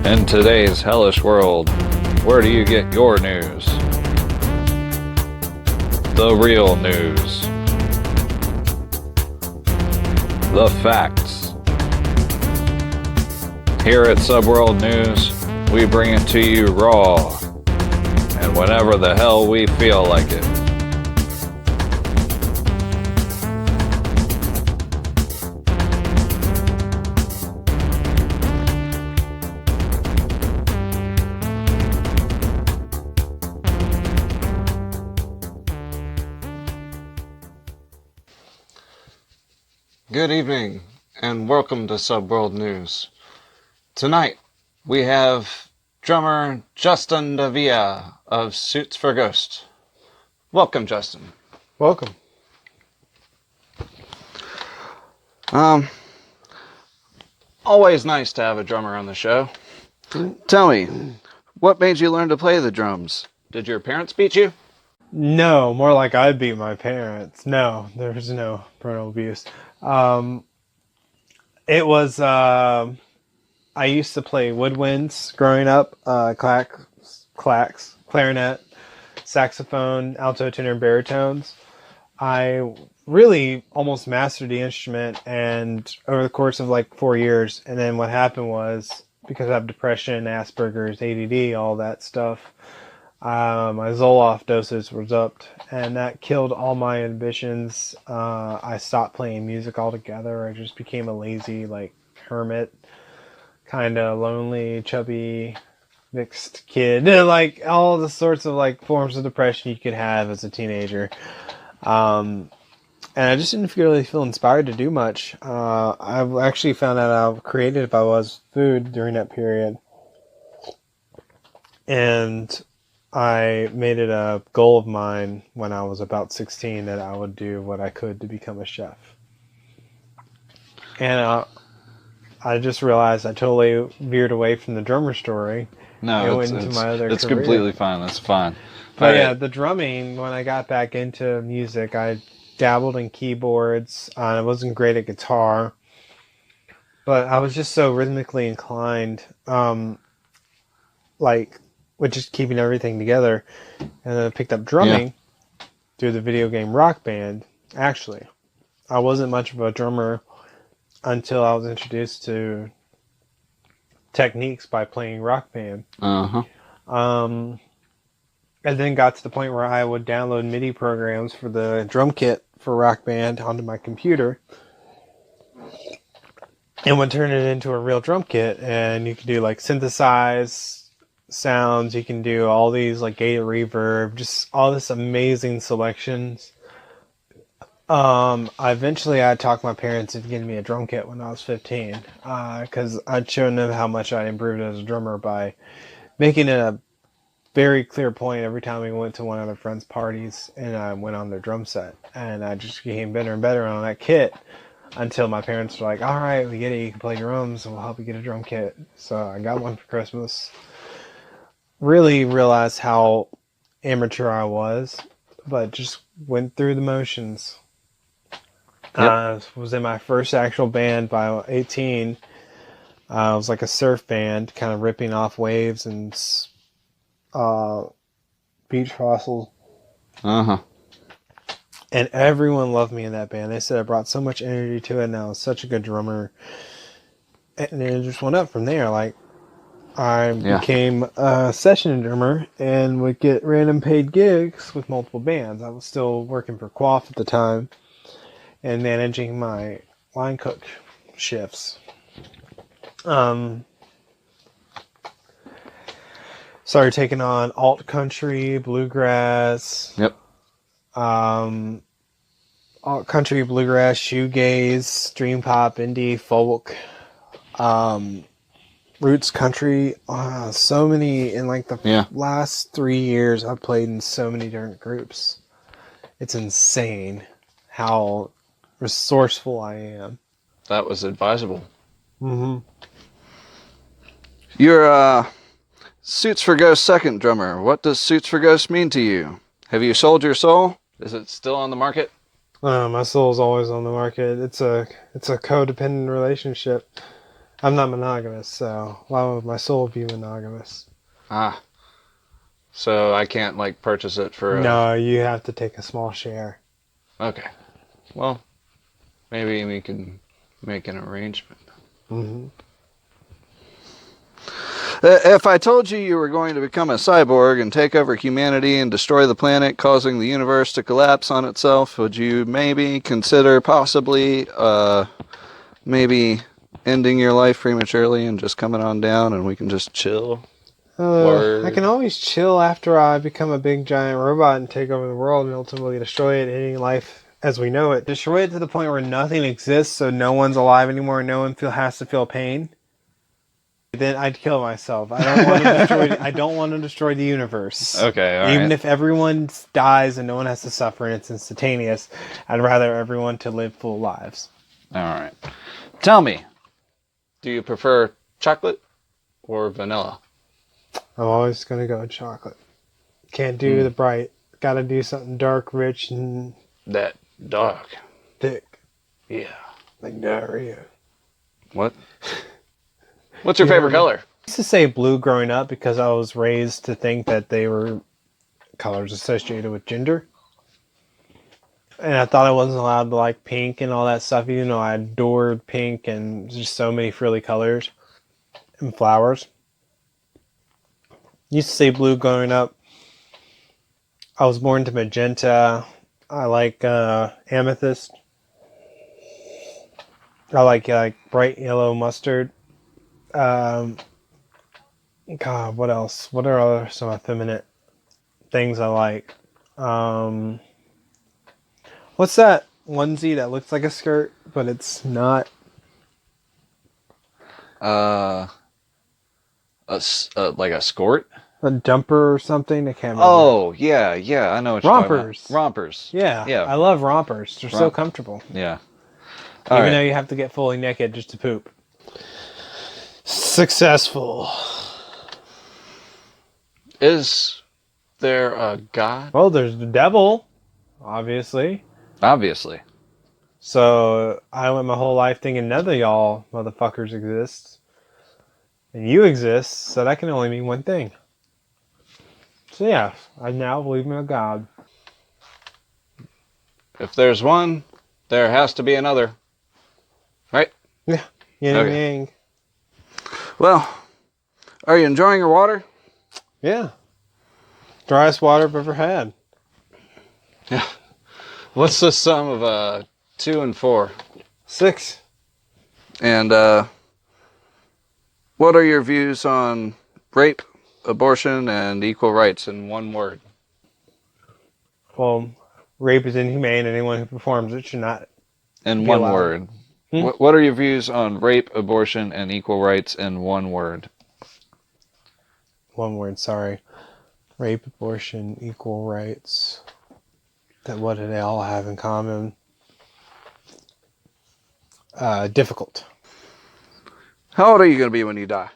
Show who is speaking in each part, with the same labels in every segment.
Speaker 1: In today's hellish world, where do you get your news? The real news. The facts. Here at Subworld News, we bring it to you raw, and whenever the hell we feel like it.
Speaker 2: Good evening, and welcome to Subworld News. Tonight, we have drummer Justin Davilla of Suits for Ghost. Welcome, Justin.
Speaker 3: Welcome.
Speaker 2: Always nice to have a drummer on the show. Tell me, what made you learn to play the drums? Did your parents beat you?
Speaker 3: No, more like I beat my parents. No, there's no parental abuse. It was, I used to play woodwinds growing up, clacks, clarinet, saxophone, alto, tenor, and baritones. I really almost mastered the instrument and over the course of like 4 years. And then what happened was, because I have depression, Asperger's, ADD, all that stuff, my Zoloft dosage was upped, and that killed all my inhibitions. I stopped playing music altogether. I just became a lazy, like, hermit, kind of lonely, chubby, mixed kid. Like, all the sorts of, like, forms of depression you could have as a teenager. And I just didn't really feel inspired to do much. I've actually found out how creative I was with food during that period. And I made it a goal of mine when I was about 16 that I would do what I could to become a chef. And I just realized I totally veered away from the drummer story.
Speaker 2: No,
Speaker 3: it's
Speaker 2: completely fine. That's fine.
Speaker 3: But yeah, the drumming, when I got back into music, I dabbled in keyboards. I wasn't great at guitar, but I was just so rhythmically inclined, with just keeping everything together. And then I picked up drumming through the video game Rock Band. Actually, I wasn't much of a drummer until I was introduced to techniques by playing Rock Band. And then got to the point where I would download MIDI programs for the drum kit for Rock Band onto my computer and would turn it into a real drum kit. And you can do like synthesize sounds, you can do all these like gated reverb, just all this amazing selections. Eventually I talked my parents into getting me a drum kit when I was 15, because I'd shown them how much I improved as a drummer by making it a very clear point every time we went to one of their friends' parties and I went on their drum set, and I just became better and better on that kit until my parents were like, all right, we get it, you can play drums, and we'll help you get a drum kit. So I got one for Christmas. Really realized how amateur I was, but just went through the motions. Was in my first actual band by 18. It was like a surf band, kind of ripping off waves and beach fossils. And everyone loved me in that band. They said I brought so much energy to it, and I was such a good drummer. And it just went up from there. Like, I became a session drummer and would get random paid gigs with multiple bands. I was still working for Quaff at the time and managing my line cook shifts. Started taking on alt country, bluegrass. Alt country, bluegrass, shoegaze, dream pop, indie, folk, roots country. So many in like the last 3 years. I've played in so many different groups. It's insane how resourceful I am.
Speaker 2: That was advisable.
Speaker 1: You're Suits for Ghost second drummer. What does Suits for Ghost mean to you? Have you sold your soul? Is it still on the market?
Speaker 3: My soul's always on the market. It's a codependent relationship. I'm not monogamous, so why would my soul be monogamous?
Speaker 2: Ah, so I can't like purchase it for a...
Speaker 3: No, you have to take a small share.
Speaker 2: Okay. Well, maybe we can make an arrangement.
Speaker 3: Hmm.
Speaker 1: If I told you you were going to become a cyborg and take over humanity and destroy the planet, causing the universe to collapse on itself, would you maybe consider possibly, maybe ending your life prematurely and just coming on down and we can just chill?
Speaker 3: I can always chill after I become a big giant robot and take over the world and ultimately destroy it, ending life as we know it. Destroy it to the point where nothing exists, so no one's alive anymore, and no one has to feel pain. Then I'd kill myself. I don't want to destroy. I don't want to destroy the universe.
Speaker 2: Okay, all
Speaker 3: Even
Speaker 2: right.
Speaker 3: if everyone dies and no one has to suffer and it's instantaneous, I'd rather everyone to live full lives.
Speaker 2: All right. Tell me, do you prefer chocolate or vanilla?
Speaker 3: I'm always gonna go with chocolate. Can't do the bright. Gotta do something dark, rich, and
Speaker 2: That dark.
Speaker 3: thick,
Speaker 2: Yeah.
Speaker 3: like diarrhea.
Speaker 2: What? What's your favorite color?
Speaker 3: I used to say blue growing up because I was raised to think that they were colors associated with gender. And I thought I wasn't allowed to like pink and all that stuff, even though I adored pink and just so many frilly colors and flowers. Used to say blue growing up. I was more into magenta. I like amethyst. I like bright yellow mustard. Um, God, what else? What are other some effeminate things I like? Um, what's that onesie that looks like a skirt, but it's not?
Speaker 2: Like a skort?
Speaker 3: A jumper or something? I can't remember.
Speaker 2: Oh, yeah, I know what you're talking
Speaker 3: Rompers.
Speaker 2: about. Rompers.
Speaker 3: Yeah,
Speaker 2: Yeah.
Speaker 3: I love rompers. They're so comfortable.
Speaker 2: Yeah. All
Speaker 3: Even
Speaker 2: right.
Speaker 3: though you have to get fully naked just to poop. Successful.
Speaker 2: Is there a god?
Speaker 3: Well, there's the devil, obviously.
Speaker 2: Obviously.
Speaker 3: So I went my whole life thinking none of y'all motherfuckers exist. And you exist, so that can only mean one thing. So yeah, I now believe in a god.
Speaker 2: If there's one, there has to be another. Right?
Speaker 3: Yeah, yin and
Speaker 2: Okay.
Speaker 3: yang.
Speaker 1: Well, are you enjoying your water?
Speaker 3: Yeah. Driest water I've ever had.
Speaker 2: Yeah. What's the sum of 2 and 4?
Speaker 3: 6.
Speaker 1: And what are your views on rape, abortion, and equal rights?
Speaker 2: In one word.
Speaker 3: Well, rape is inhumane. Anyone who performs it should not
Speaker 2: In
Speaker 3: be
Speaker 2: one
Speaker 3: allowed.
Speaker 2: word.
Speaker 3: Hmm?
Speaker 2: What are your views on rape, abortion, and equal rights in one word?
Speaker 3: One word, sorry. Rape, abortion, equal rights. What do they all have in common? Difficult.
Speaker 1: How old are you going to be when you die?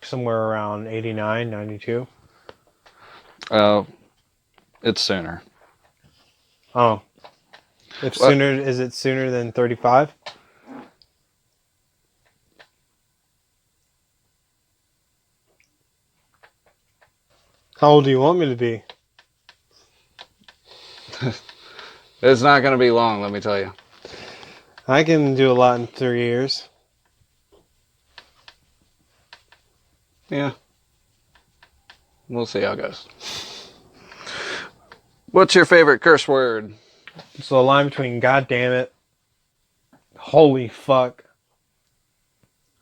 Speaker 3: Somewhere around 89, 92.
Speaker 2: It's sooner.
Speaker 3: Oh.
Speaker 1: What?
Speaker 3: Sooner, is it sooner than 35? How old do you want me to be?
Speaker 2: It's not going to be long, let me tell you.
Speaker 3: I can do a lot in 3 years.
Speaker 2: Yeah. We'll see how it goes.
Speaker 1: What's your favorite curse word?
Speaker 3: So a line between God damn it, holy fuck,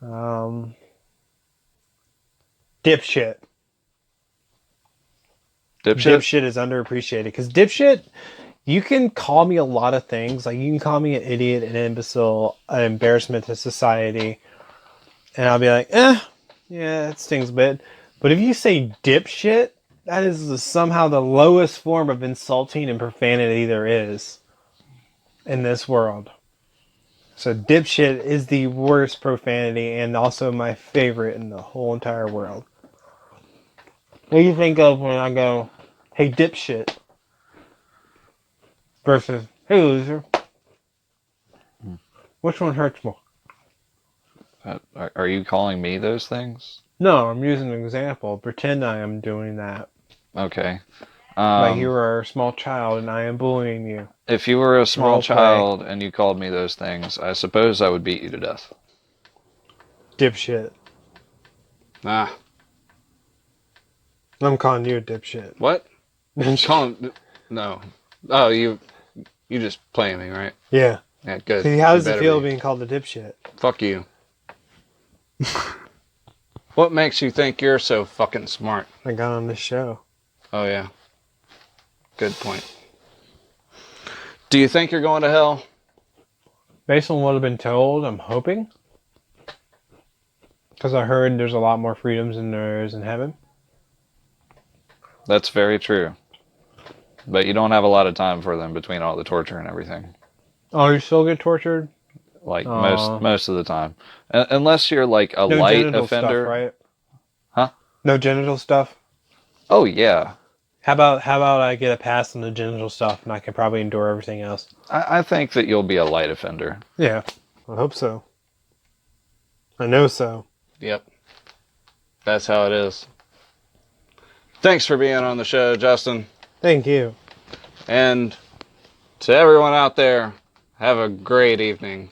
Speaker 3: dipshit.
Speaker 2: Dipshit?
Speaker 3: Dipshit is underappreciated because dipshit, you can call me a lot of things. Like you can call me an idiot, an imbecile, an embarrassment to society, and I'll be like, yeah, it stings a bit. But if you say dipshit, that is somehow the lowest form of insulting and profanity there is in this world. So dipshit is the worst profanity and also my favorite in the whole entire world. What do you think of when I go, hey dipshit, versus hey loser? Which one hurts more?
Speaker 2: Are you calling me those things?
Speaker 3: No, I'm using an example. Pretend I am doing that.
Speaker 2: Okay.
Speaker 3: Like you are a small child and I am bullying you.
Speaker 2: If you were a small
Speaker 3: Role play.
Speaker 2: child and you called me those things, I suppose I would beat you to death.
Speaker 3: Dipshit.
Speaker 2: Ah.
Speaker 3: I'm calling you a dipshit.
Speaker 2: What? Calling? No. Oh, you just playing me, right?
Speaker 3: Yeah.
Speaker 2: Yeah, good.
Speaker 3: See, how does
Speaker 2: You
Speaker 3: it
Speaker 2: better
Speaker 3: feel
Speaker 2: be.
Speaker 3: being called a dipshit?
Speaker 2: Fuck you. What makes you think you're so fucking smart?
Speaker 3: I got on this show.
Speaker 2: Oh, yeah. Good point. Do you think you're going to hell?
Speaker 3: Based on what I've been told, I'm hoping. Because I heard there's a lot more freedoms than there is in heaven.
Speaker 2: That's very true. But you don't have a lot of time for them between all the torture and everything.
Speaker 3: Oh, you still get tortured?
Speaker 2: Like
Speaker 3: Aw.
Speaker 2: most of the time. Unless you're like a
Speaker 3: No
Speaker 2: light
Speaker 3: genital
Speaker 2: offender.
Speaker 3: stuff, right?
Speaker 2: Huh?
Speaker 3: No genital stuff?
Speaker 2: Oh, yeah.
Speaker 3: How about I get a pass on the genital stuff and I can probably endure everything else?
Speaker 2: I think that you'll be a light offender.
Speaker 3: Yeah. I hope so. I know so.
Speaker 2: Yep. That's how it is. Thanks for being on the show, Justin.
Speaker 3: Thank you.
Speaker 2: And to everyone out there, have a great evening.